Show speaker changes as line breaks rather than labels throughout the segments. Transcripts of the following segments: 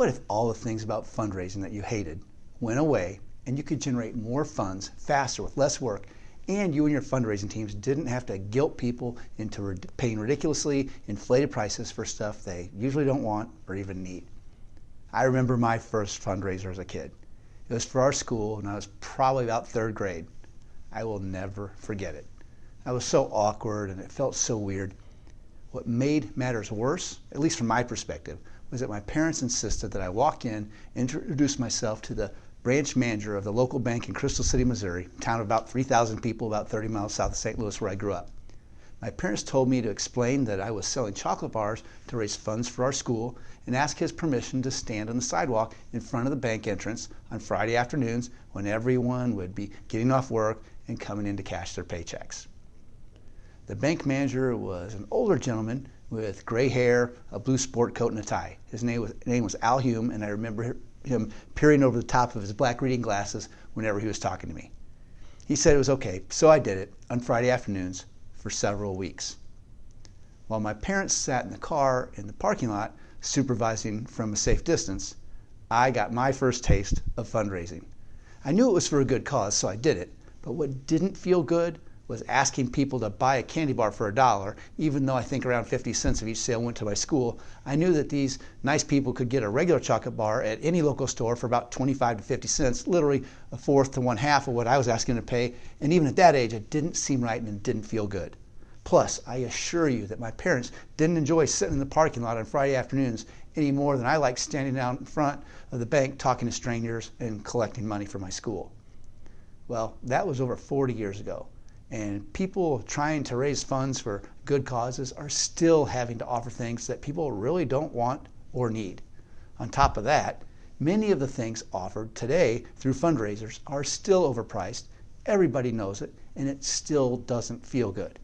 What if all the things about fundraising that you hated went away and you could generate more funds faster with less work, and you and your fundraising teams didn't have to guilt people into paying ridiculously inflated prices for stuff they usually don't want or even need? I remember my first fundraiser as a kid. It was for our school, and I was probably about third grade. I will never forget it. I was so awkward, and it felt so weird. What made matters worse, at least from my perspective, was that my parents insisted that I walk in, introduce myself to the branch manager of the local bank in Crystal City, Missouri, a town of about 3,000 people, about 30 miles south of St. Louis, where I grew up. My parents told me to explain that I was selling chocolate bars to raise funds for our school and ask his permission to stand on the sidewalk in front of the bank entrance on Friday afternoons when everyone would be getting off work and coming in to cash their paychecks. The bank manager was an older gentleman with gray hair, a blue sport coat, and a tie. His name was Al Hume, and I remember him peering over the top of his black reading glasses whenever he was talking to me. He said it was okay, so I did it on Friday afternoons for several weeks. While my parents sat in the car in the parking lot supervising from a safe distance, I got my first taste of fundraising. I knew it was for a good cause, so I did it, but what didn't feel good was asking people to buy a candy bar for $1, even though I think around 50 cents of each sale went to my school. I knew that these nice people could get a regular chocolate bar at any local store for about 25 to 50 cents, literally a fourth to one half of what I was asking to pay, and even at that age, it didn't seem right and it didn't feel good. Plus, I assure you that my parents didn't enjoy sitting in the parking lot on Friday afternoons any more than I liked standing down in front of the bank talking to strangers and collecting money for my school. Well, that was over 40 years ago. And people trying to raise funds for good causes are still having to offer things that people really don't want or need. On top of that, many of the things offered today through fundraisers are still overpriced. Everybody knows it, and it still doesn't feel good.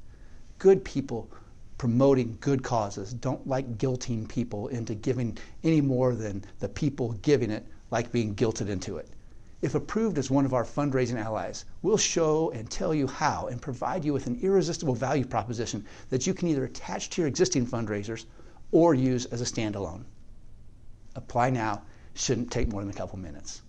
Good people promoting good causes don't like guilting people into giving any more than the people giving it like being guilted into it. If approved as one of our fundraising allies, we'll show and tell you how and provide you with an irresistible value proposition that you can either attach to your existing fundraisers or use as a standalone. Apply now. Shouldn't take more than a couple minutes.